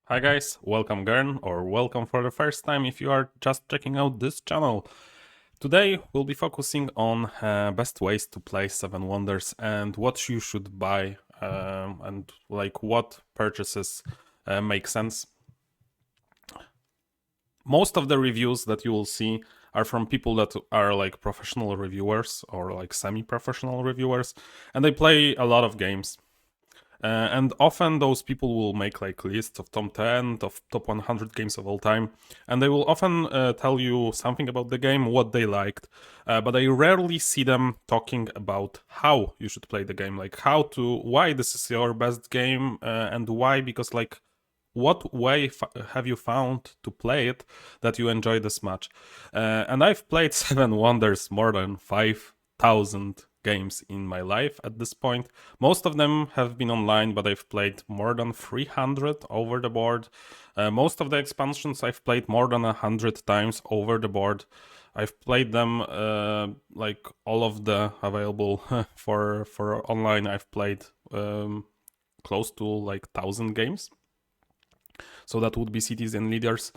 Hi guys, welcome again, or welcome for the first time if you are just checking out this channel. Today we'll be focusing on best ways to play Seven Wonders and what you should buy and like what purchases make sense. Most of the reviews that you will see are from people that are like professional reviewers or like semi-professional reviewers, and they play a lot of games. And often those people will make like lists of top 10, of top 100 games of all time, and they will often tell you something about the game, what they liked, but I rarely see them talking about how you should play the game, like why this is your best game, and why, because like what way have you found to play it that you enjoy this much? And I've played Seven Wonders more than 5,000 games in my life at this point. Most of them have been online, but I've played more than 300 over the board. Most of the expansions I've played more than 100 times over the board. I've played them like all of the available for online. I've played close to like 1,000 games. So that would be cities and leaders.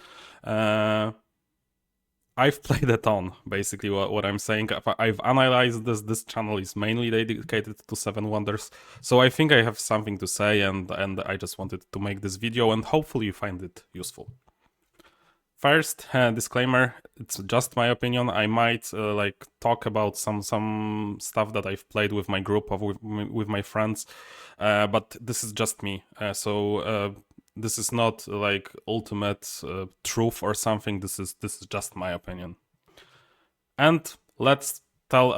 I've played a ton, basically what I'm saying. I've analyzed this. This channel is mainly dedicated to Seven Wonders. So I think I have something to say, and I just wanted to make this video, and hopefully you find it useful. First, disclaimer, it's just my opinion. I might like talk about some stuff that I've played with my group or with my friends, but this is just me. This is not like ultimate truth or something. This is just my opinion. And let's talk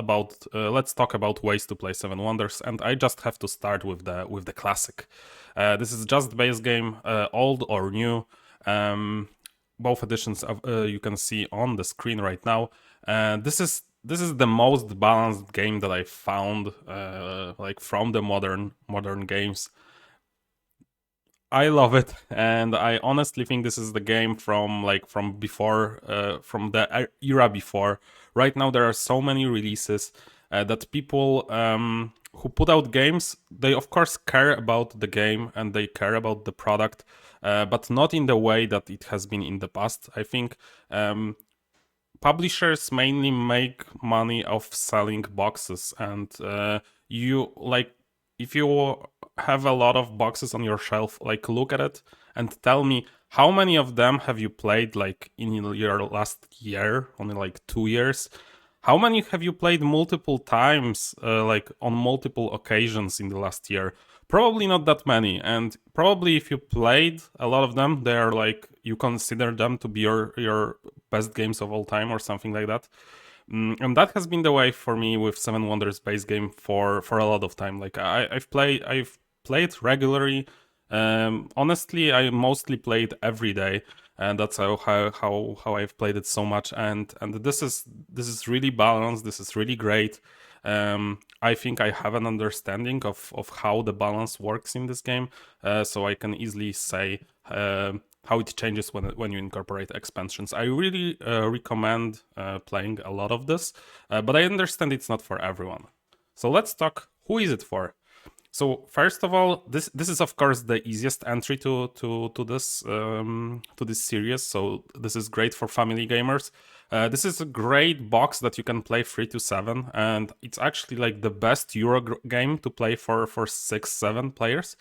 about ways to play Seven Wonders. And I just have to start with the classic. This is just base game, old or new. Both editions you can see on the screen right now. This is the most balanced game that I found, like from the modern games. I love it, and I honestly think this is the game from before, from the era before. Right now, there are so many releases that people who put out games, they of course care about the game and they care about the product, but not in the way that it has been in the past. I think publishers mainly make money off selling boxes, and you like if you have a lot of boxes on your shelf, like look at it and tell me how many of them have you played like in your last year, only like 2 years. How many have you played multiple times, like on multiple occasions in the last year? Probably not that many, and probably if you played a lot of them, they are like you consider them to be your best games of all time or something like that. And that has been the way for me with Seven Wonders base game for a lot of time. Like I've played regularly. Honestly, I mostly played every day, and that's how I've played it so much. And this is really balanced. This is really great. I think I have an understanding of how the balance works in this game, so I can easily say how it changes when you incorporate expansions. I really recommend playing a lot of this, but I understand it's not for everyone. So let's talk, who is it for? So first of all, this is of course the easiest entry to this series. So this is great for family gamers. This is a great box that you can play 3 to 7, and it's actually like the best Euro game to play for 6-7 players.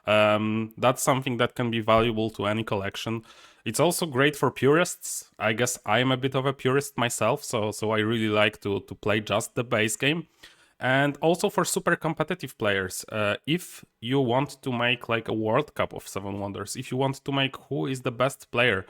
That's something that can be valuable to any collection. It's also great for purists. I guess I'm a bit of a purist myself, so I really like to play just the base game. And also for super competitive players, if you want to make like a World Cup of Seven Wonders, if you want to make who is the best player,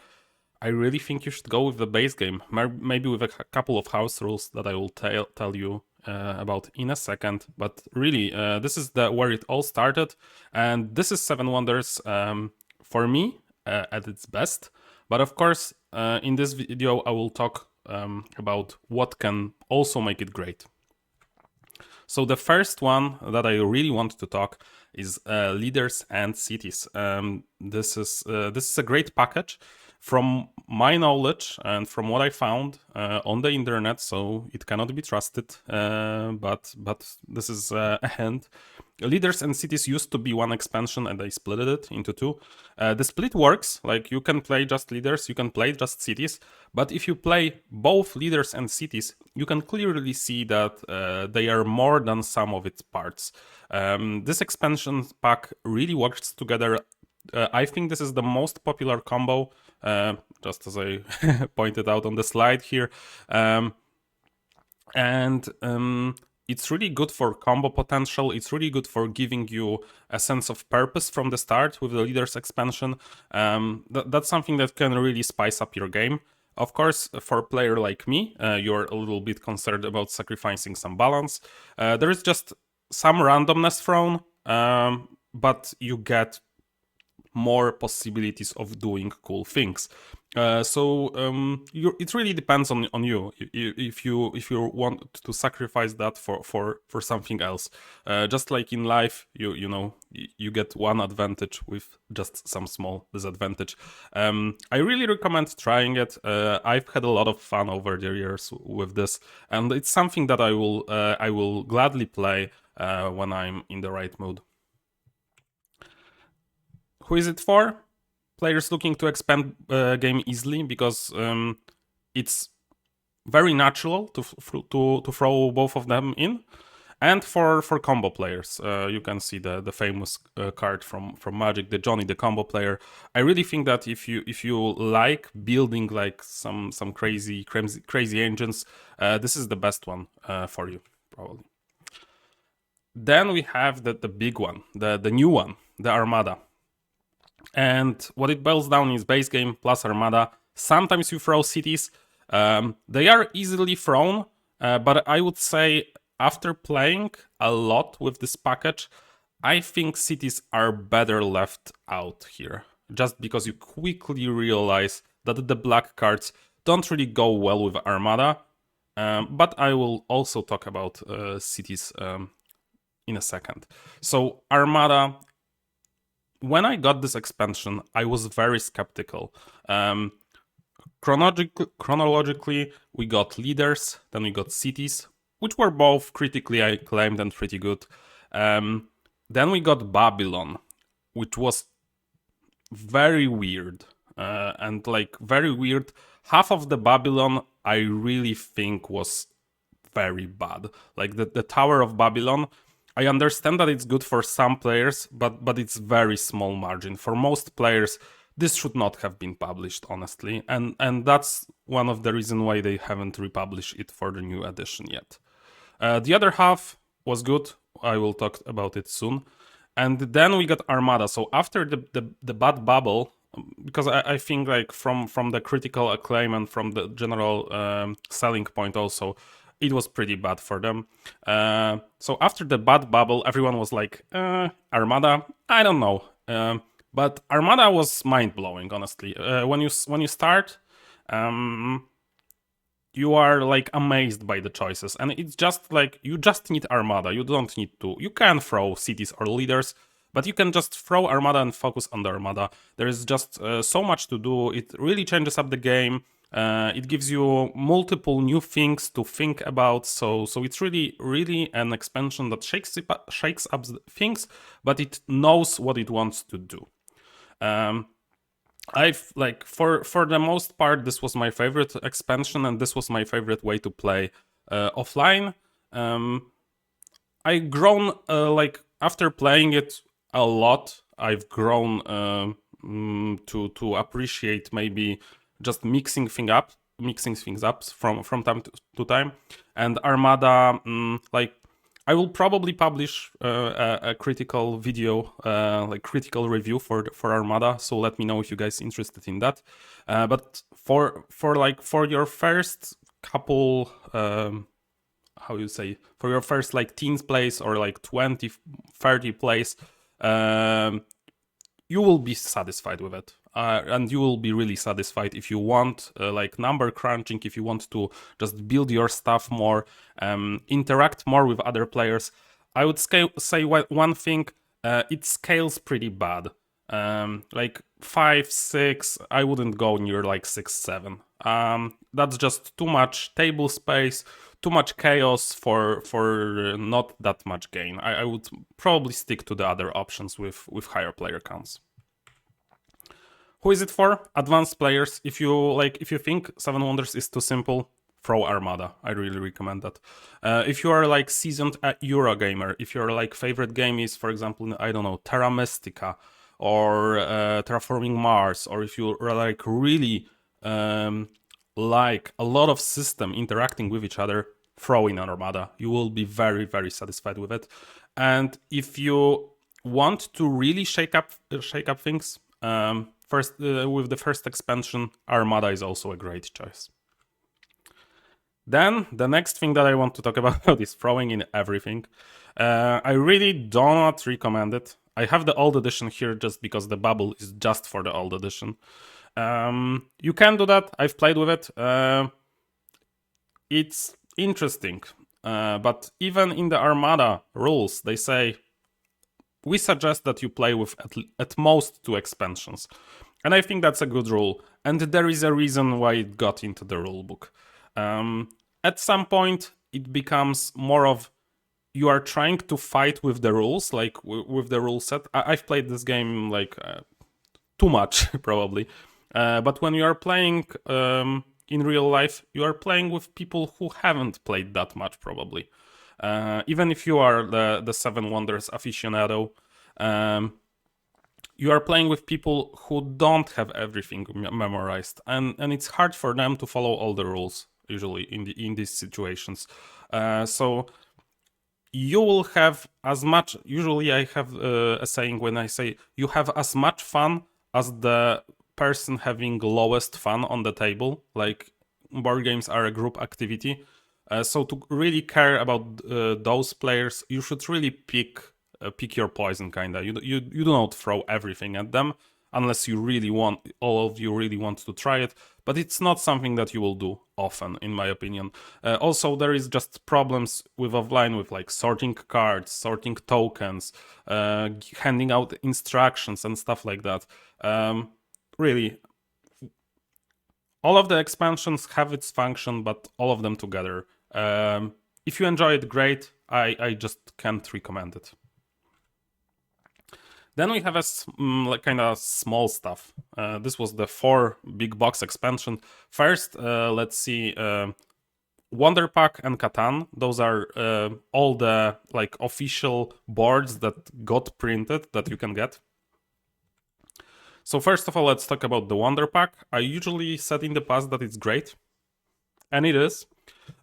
I really think you should go with the base game, maybe with a couple of house rules that I will tell you about in a second. But really, this is where it all started, and this is Seven Wonders for me at its best. But of course, in this video, I will talk about what can also make it great. So the first one that I really want to talk is leaders and cities. This is a great package from my knowledge and from what I found on the internet, so it cannot be trusted, but this is a hint. Leaders and cities used to be one expansion and they split it into two. The split works, like you can play just leaders, you can play just cities, but if you play both leaders and cities, you can clearly see that they are more than sum of its parts. This expansion pack really works together. I think this is the most popular combo, just as I pointed out on the slide here. It's really good for combo potential. It's really good for giving you a sense of purpose from the start with the leaders expansion. That's something that can really spice up your game. Of course, for a player like me, you're a little bit concerned about sacrificing some balance. There is just some randomness thrown, but you get more possibilities of doing cool things. It really depends on you if you want to sacrifice that for something else. Just like in life, you get one advantage with just some small disadvantage. I really recommend trying it. I've had a lot of fun over the years with this, and it's something that I will gladly play when I'm in the right mood. Who is it for? Players looking to expand game easily, because it's very natural to throw both of them in, and for combo players. You can see the famous card from Magic, the Johnny the combo player. I really think that if you like building like some crazy engines, this is the best one for you, probably. Then we have the big one, the new one, the Armada. And what it boils down is base game plus Armada. Sometimes you throw cities. They are easily thrown, but I would say after playing a lot with this package, I think cities are better left out here. Just because you quickly realize that the black cards don't really go well with Armada. But I will also talk about cities in a second. So Armada, when I got this expansion, I was very skeptical. Chronologically, we got leaders, then we got cities, which were both critically acclaimed and pretty good. Then we got Babylon, which was very weird. And like very weird. Half of the Babylon I really think was very bad. Like the Tower of Babylon, I understand that it's good for some players, but it's very small margin. For most players, this should not have been published, honestly. And that's one of the reasons why they haven't republished it for the new edition yet. The other half was good. I will talk about it soon. And then we got Armada. So after the bad Babel, because I think like from the critical acclaim and from the general selling point also, it was pretty bad for them. So after the bad Babel, everyone was like, Armada, I don't know. But Armada was mind-blowing, honestly. When you start, you are like amazed by the choices. And it's just like, you just need Armada. You don't need to... You can throw cities or leaders, but you can just throw Armada and focus on the Armada. There is just so much to do. It really changes up the game. It gives you multiple new things to think about, so it's really an expansion that shakes up things, but it knows what it wants to do. I've like for the most part, this was my favorite expansion, and this was my favorite way to play offline. I grown like after playing it a lot. I've grown to appreciate maybe just mixing things up from time to time. And Armada, like I will probably publish a critical video, like critical review for Armada. So let me know if you guys interested in that. But for your first couple, how you say, for your first like teens plays or like 20, 30 plays, you will be satisfied with it. And you will be really satisfied if you want like number crunching, if you want to just build your stuff more, interact more with other players. I would say one thing, it scales pretty bad. Like 5, 6, I wouldn't go near like 6, 7. That's just too much table space, too much chaos for not that much gain. I would probably stick to the other options with higher player counts. Who is it for? Advanced players. If you think Seven Wonders is too simple, throw Armada. I really recommend that. If you are like seasoned Eurogamer, if your like favorite game is, for example, I don't know, Terra Mystica or Terraforming Mars, or if you are like really like a lot of system interacting with each other, throw in Armada. You will be very, very satisfied with it. And if you want to really shake up things, first with the first expansion, Armada is also a great choice. Then the next thing that I want to talk about is throwing in everything. I really do not recommend it. I have the old edition here just because the Babel is just for the old edition. You can do that. I've played with it. It's interesting, but even in the Armada rules, they say we suggest that you play with at most 2 expansions. And I think that's a good rule. And there is a reason why it got into the rulebook. At some point, it becomes more of you are trying to fight with the rules, like with the rule set. I've played this game like too much, probably. But when you are playing in real life, you are playing with people who haven't played that much, probably. Even if you are the Seven Wonders aficionado, you are playing with people who don't have everything memorized, and it's hard for them to follow all the rules usually in these situations. So you will have as much. Usually, I have a saying when I say you have as much fun as the person having lowest fun on the table. Like board games are a group activity. So to really care about those players, you should really pick your poison, kinda. You do not throw everything at them unless you really want, all of you really want to try it. But it's not something that you will do often, in my opinion. Also, there is just problems with offline with like sorting cards, sorting tokens, handing out instructions and stuff like that. Really, all of the expansions have its function, but all of them together. If you enjoy it, great. I just can't recommend it. Then we have a like kind of small stuff. This was the 4 big box expansion. First, let's see, Wonder Pack and Catan. Those are all the like official boards that got printed that you can get. So first of all, let's talk about the Wonder Pack. I usually said in the past that it's great, and it is.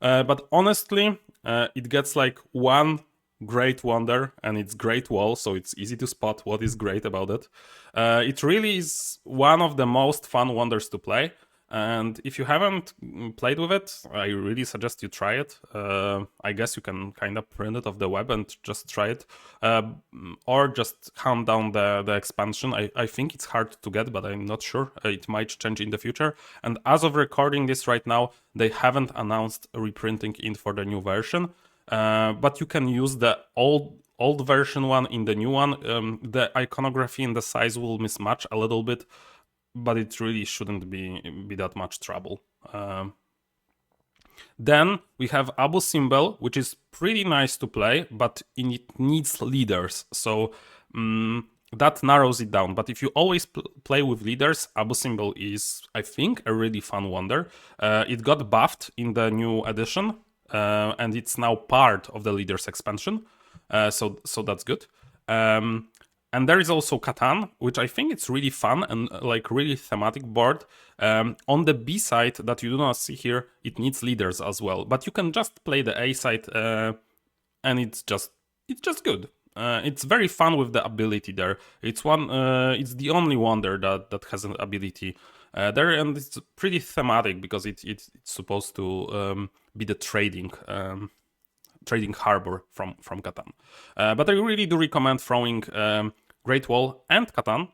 But honestly, it gets like one great wonder, and it's Great Wall, so it's easy to spot what is great about it. It really is one of the most fun wonders to play. And if you haven't played with it, I really suggest you try it. I guess you can kind of print it off the web and just try it. Or just hunt down the expansion. I think it's hard to get, but I'm not sure. It might change in the future. And as of recording this right now, they haven't announced reprinting it for the new version. But you can use the old version one in the new one. The iconography and the size will mismatch a little bit, but it really shouldn't be that much trouble. Then we have Abu Simbel, which is pretty nice to play, but it needs leaders, so that narrows it down. But if you always play with leaders, Abu Simbel is, I think, a really fun wonder. It got buffed in the new edition, and it's now part of the leaders expansion, so that's good. And there is also Catan, which I think it's really fun and like really thematic board. On the B side that you do not see here, it needs leaders as well. But you can just play the A side, and it's just good. It's very fun with the ability there. It's it's the only wonder that has an ability there, and it's pretty thematic because it's supposed to be the trading harbor from Catan. But I really do recommend throwing Great Wall and Catan.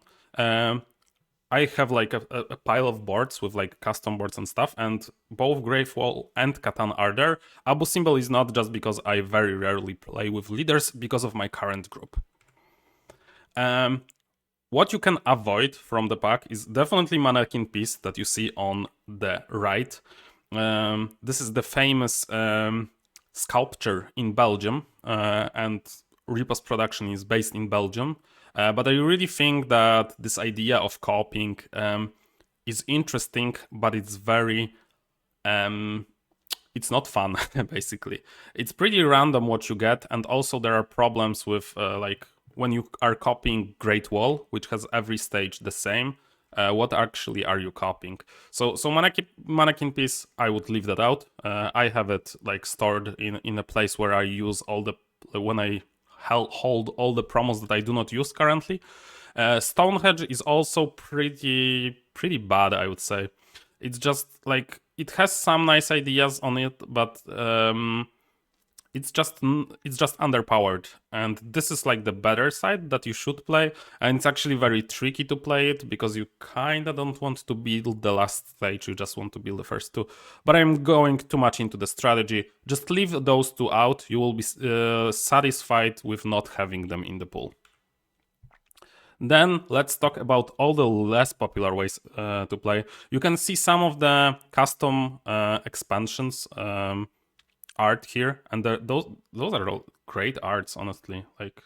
I have like a pile of boards with like custom boards and stuff, and both Great Wall and Catan are there. Abu Simbel is not, just because I very rarely play with leaders because of my current group. What you can avoid from the pack is definitely mannequin piece that you see on the right. This is the famous sculpture in Belgium, and Repost production is based in Belgium. But I really think that this idea of copying is interesting, but it's very it's not fun. Basically, it's pretty random what you get, and also there are problems with like when you are copying Great Wall, which has every stage the same. What actually are you copying? So mannequin piece, I would leave that out. I have it like stored in a place where I use all the when I hold all the promos that I do not use currently. Stonehenge is also pretty bad, I would say. It's just like it has some nice ideas on it, but it's just underpowered, and this is like the better side that you should play, and it's actually very tricky to play it because you kind of don't want to build the last stage, you just want to build the first two. But I'm going too much into the strategy. Just leave those two out, you will be satisfied with not having them in the pool. Then let's talk about all the less popular ways to play. You can see some of the custom expansions art here, and those are all great arts, honestly. Like,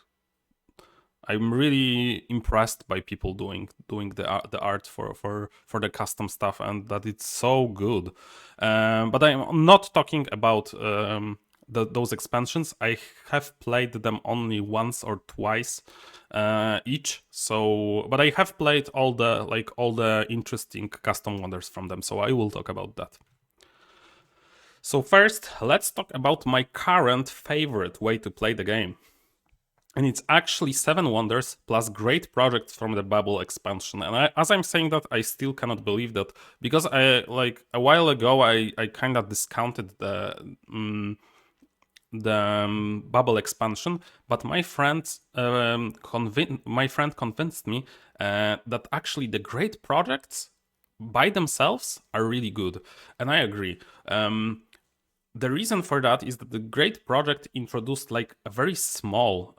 I'm really impressed by people doing the art for the custom stuff, and that it's so good. But I'm not talking about those expansions. I have played them only once or twice each. So, but I have played all the interesting custom wonders from them. So I will talk about that. So first, let's talk about my current favorite way to play the game. And it's actually 7 Wonders plus great projects from the Babel expansion. And as I'm saying that, I still cannot believe that, because like a while ago I kind of discounted the Babel expansion, but my friend convinced me that actually the great projects by themselves are really good, and I agree. The reason for that is that the great project introduced like a very small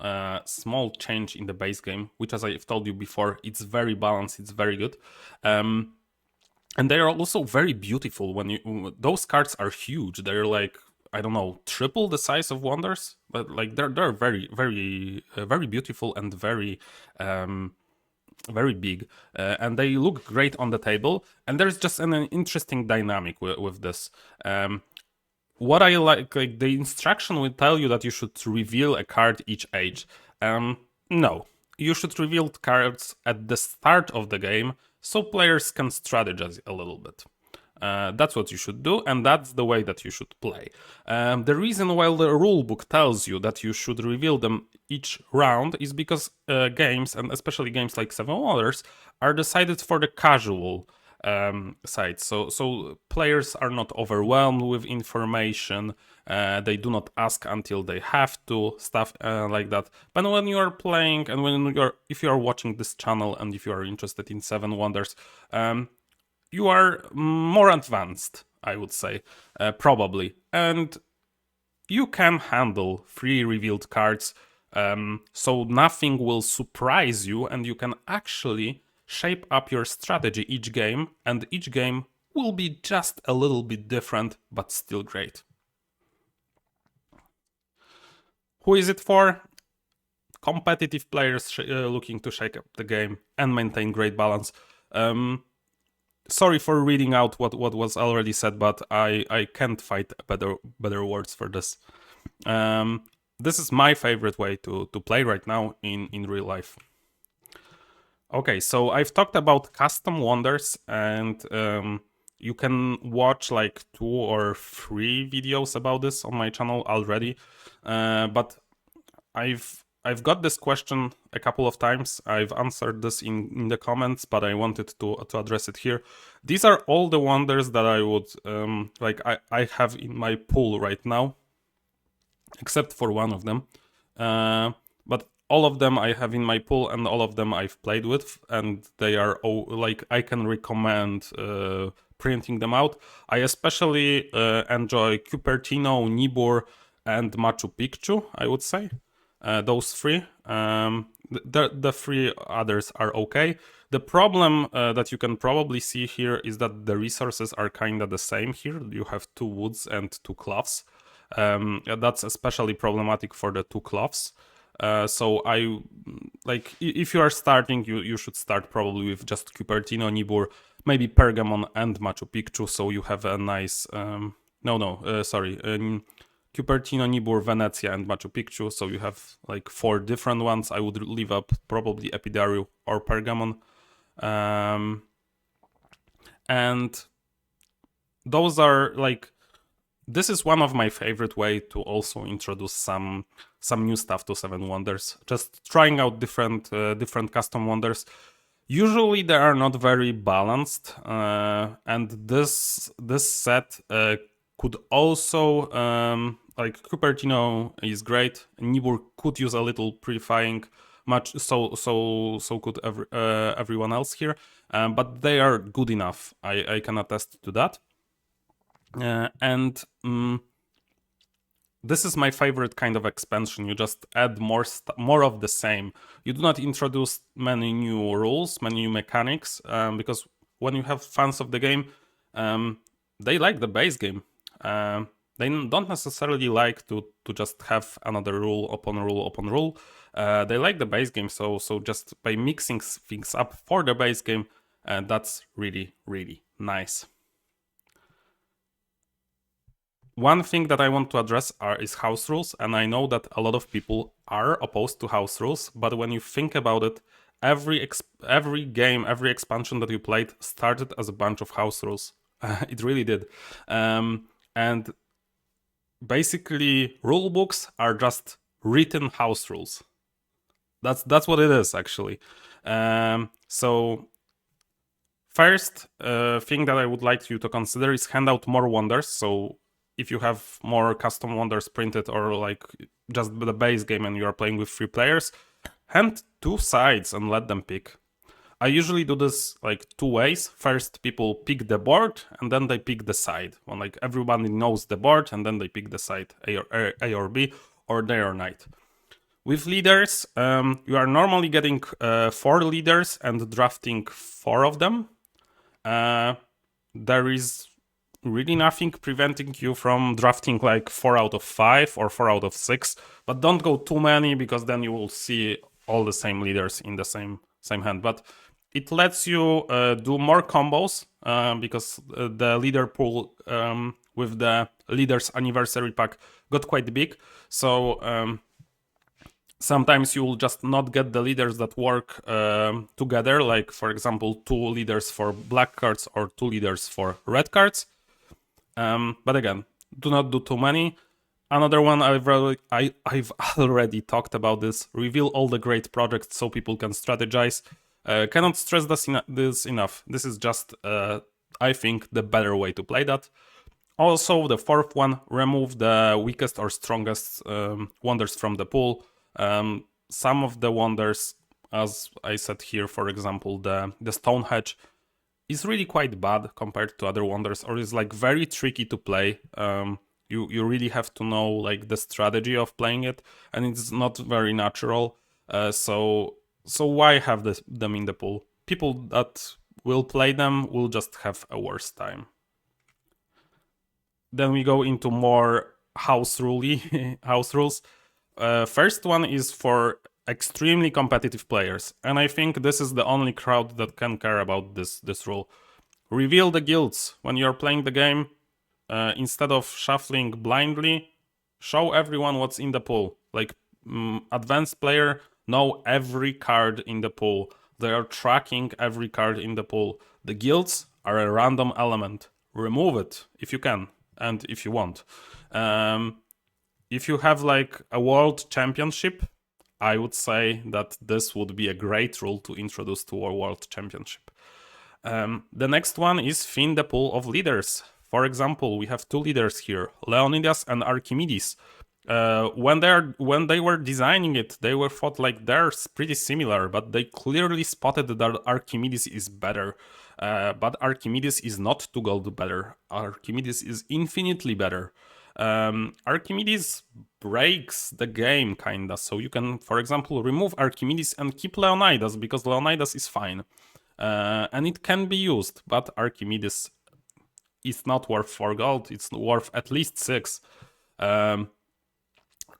change in the base game, which, as I've told you before, it's very balanced, it's very good. And they are also very beautiful. Those cards are huge. They're like, I don't know, triple the size of Wonders, but like they're very very beautiful and very big, and they look great on the table. And there's just an interesting dynamic with this. What I like the instruction will tell you that you should reveal a card each age. No, you should reveal cards at the start of the game so players can strategize a little bit. That's what you should do, and that's the way that you should play. The reason why the rulebook tells you that you should reveal them each round is because games, and especially games like Seven Wonders, are decided for the casual side. So players are not overwhelmed with information. They do not ask until they have to, stuff like that. But when you are playing, and if you are watching this channel, and if you are interested in Seven Wonders, you are more advanced, I would say, probably, and you can handle 3 revealed cards, so nothing will surprise you, and you can actually shape up your strategy each game, and each game will be just a little bit different, but still great. Who is it for? Competitive players looking to shake up the game and maintain great balance. Sorry for reading out what was already said, but I can't find better words for this. This is my favorite way to play right now in real life. Okay, so I've talked about custom wonders, and you can watch like 2 or 3 videos about this on my channel already. But I've got this question a couple of times. I've answered this in the comments, but I wanted to address it here. These are all the wonders that I would I have in my pool right now, except for one of them. But all of them I have in my pool, and all of them I've played with, and they are all, like, I can recommend printing them out. I especially enjoy Cupertino, Nibur, and Machu Picchu, I would say. those three. The three others are okay. The problem that you can probably see here is that the resources are kind of the same here. You have 2 woods and 2 cloths. That's especially problematic for the 2 cloths. So if you are starting, you should start probably with just Cupertino, Nibur, maybe Pergamon and Machu Picchu, so you have a nice... Cupertino, Nibur, Venezia, and Machu Picchu, so you have like 4 different ones. I would leave up probably Epidario or Pergamon. And those are like... This is one of my favorite way to also introduce some new stuff to Seven Wonders. Just trying out different custom wonders. Usually they are not very balanced, and this set could also like Cupertino is great. Nibur could use a little purifying, much so could everyone else here, but they are good enough. I can attest to that. This is my favorite kind of expansion. You just add more of the same. You do not introduce many new rules, many new mechanics, because when you have fans of the game, they like the base game. They don't necessarily like to just have another rule upon rule upon rule. They like the base game, so just by mixing things up for the base game, that's really, really nice. One thing that I want to address is house rules, and I know that a lot of people are opposed to house rules, but when you think about it, every game, every expansion that you played started as a bunch of house rules. It really did. And basically, rule books are just written house rules. That's what it is, actually. So first thing that I would like you to consider is hand out more wonders. So if you have more custom wonders printed, or like just the base game and you are playing with 3 players, hand 2 sides and let them pick. I usually do this like 2 ways. First, people pick the board and then they pick the side. When like everybody knows the board and then they pick the side, A or B, or day or night. With leaders, you are normally getting 4 leaders and drafting 4 of them. There is really nothing preventing you from drafting like 4 out of 5 or 4 out of 6, but don't go too many, because then you will see all the same leaders in the same hand. But it lets you do more combos, because the leader pool with the leaders anniversary pack got quite big. So sometimes you will just not get the leaders that work together, like for example 2 leaders for black cards or 2 leaders for red cards. But again, do not do too many. Another one I've already talked about this. Reveal all the great projects so people can strategize. Cannot stress this enough. This is just, I think, the better way to play that. Also, the 4th one, remove the weakest or strongest wonders from the pool. Some of the wonders, as I said here, for example, the Stone Hedge, is really quite bad compared to other wonders, or is like very tricky to play. You really have to know like the strategy of playing it, and it's not very natural. So why have them in the pool? People that will play them will just have a worse time. Then we go into more house rules. First one is for extremely competitive players, and I think this is the only crowd that can care about this rule. Reveal the guilds when you're playing the game. Instead of shuffling blindly, show everyone what's in the pool. Like advanced player know every card in the pool. They are tracking every card in the pool. The guilds are a random element. Remove it if you can and if you want. If you have like a world championship, I would say that this would be a great rule to introduce to a world championship. The next one is thin the pool of leaders. For example, we have 2 leaders here, Leonidas and Archimedes. When they were designing it, they were thought like they're pretty similar, but they clearly spotted that Archimedes is better. But Archimedes is not 2 gold better. Archimedes is infinitely better. Archimedes breaks the game kinda. So you can, for example, remove Archimedes and keep Leonidas because Leonidas is fine. And it can be used, but Archimedes is not worth 4 gold, it's worth at least 6.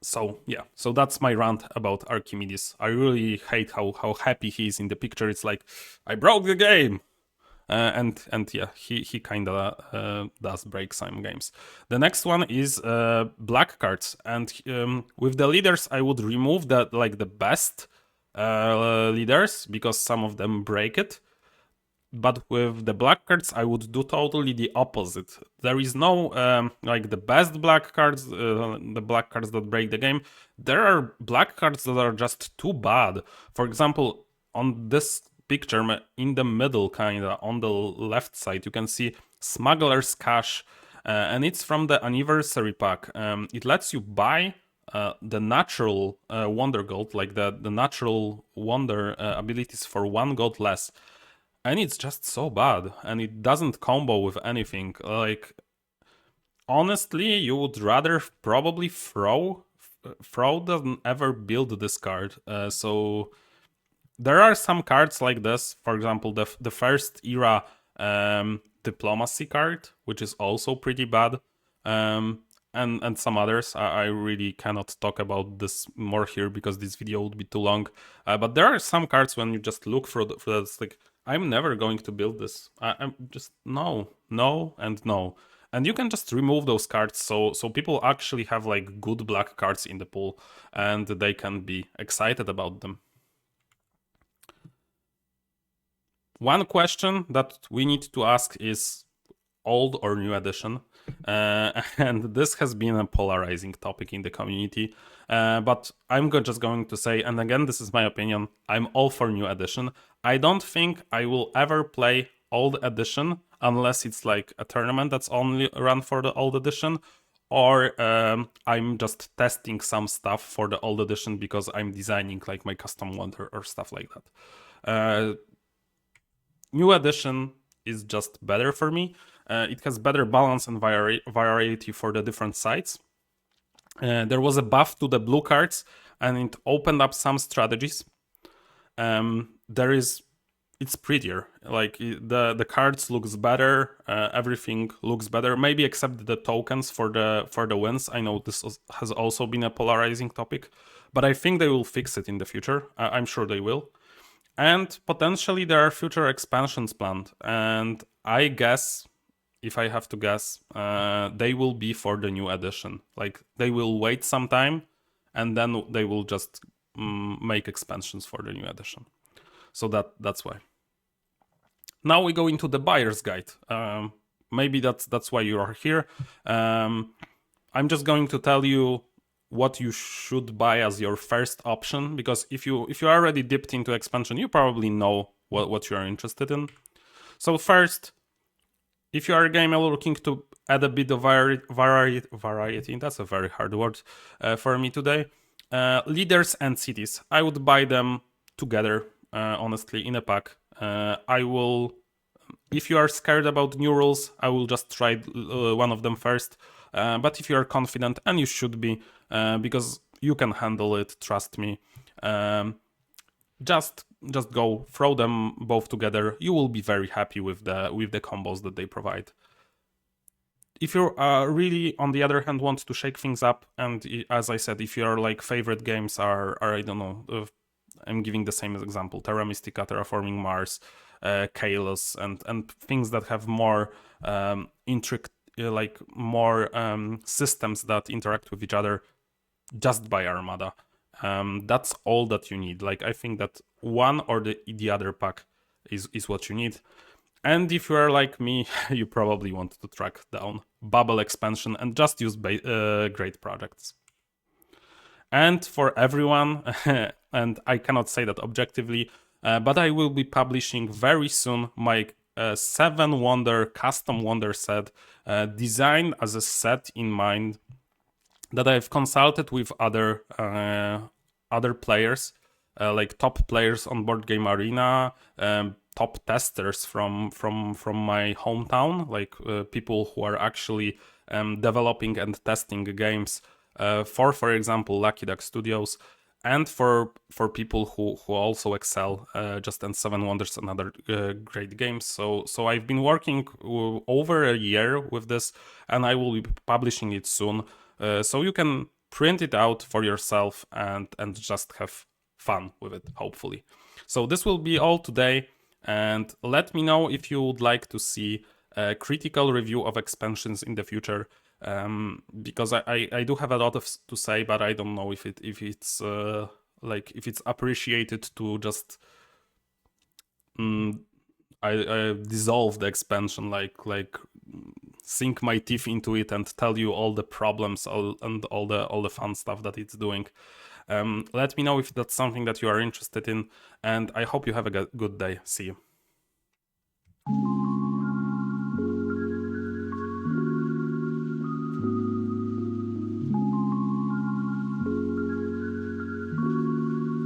So yeah, so that's my rant about Archimedes. I really hate how happy he is in the picture. It's like, I broke the game! And yeah, he kind of does break some games. The next one is black cards, and with the leaders I would remove the best leaders because some of them break it. But with the black cards, I would do totally the opposite. There is no like the best black cards, the black cards that break the game. There are black cards that are just too bad. For example, on this picture in the middle, kinda on the left side, you can see Smuggler's Cash, and it's from the anniversary pack. It lets you buy the natural wonder gold, like the natural wonder abilities for 1 gold less. And it's just so bad, and it doesn't combo with anything. Like, honestly, you would rather probably throw than ever build this card. So there are some cards like this. For example, the first era diplomacy card, which is also pretty bad. And some others. I really cannot talk about this more here because this video would be too long. But there are some cards when you just look for that, it's like, I'm never going to build this. I'm just no, and no. And you can just remove those cards so people actually have like good black cards in the pool and they can be excited about them. One question that we need to ask is old or new edition, and this has been a polarizing topic in the community, but I'm just going to say, and again, this is my opinion, I'm all for new edition. I don't think I will ever play old edition unless it's like a tournament that's only run for the old edition, or I'm just testing some stuff for the old edition because I'm designing like my custom wonder or stuff like that. New edition is just better for me. It has better balance and variety for the different sides. There was a buff to the blue cards, and it opened up some strategies. It's prettier. Like the cards looks better. Everything looks better. Maybe except the tokens for the wins. I know this has also been a polarizing topic, but I think they will fix it in the future. I'm sure they will. And potentially there are future expansions planned, and I guess, if I have to guess, they will be for the new edition. Like, they will wait some time, and then they will just make expansions for the new edition. So that's why. Now we go into the buyer's guide. Maybe that's why you are here. I'm just going to tell you what you should buy as your first option, because if you already dipped into expansion, you probably know what you are interested in. So first, if you are a gamer looking to add a bit of variety, that's a very hard word for me today, leaders and cities, I would buy them together, honestly, in a pack. If you are scared about new rules, I will just try one of them first. But if you are confident, and you should be, because you can handle it, trust me, just go throw them both together. You will be very happy with the combos that they provide. If you really, on the other hand, want to shake things up, and as I said, if your like favorite games are I don't know, I'm giving the same example: Terra Mystica, Terraforming Mars, Chaos, and things that have more intricate, like more systems that interact with each other, just buy Armada. That's all that you need. Like, I think that one or the other pack is what you need. And if you are like me, you probably want to track down Babel expansion and just use great projects. And for everyone, and I cannot say that objectively, but I will be publishing very soon my 7 Wonder custom Wonder set, designed as a set in mind that I've consulted with other players, like top players on Board Game Arena, top testers from my hometown, like people who are actually developing and testing games for example, Lucky Duck Studios, and for people who also excel just in Seven Wonders and other great games. So I've been working over a year with this, and I will be publishing it soon. So you can print it out for yourself and just have fun with it, hopefully. So this will be all today, and let me know if you would like to see a critical review of expansions in the future. Because I do have a lot to say, but I don't know if it's if it's appreciated to just I dissolve the expansion, like sink my teeth into it and tell you all the problems and all the fun stuff that it's doing. Let me know if that's something that you are interested in, and I hope you have a good day. See you.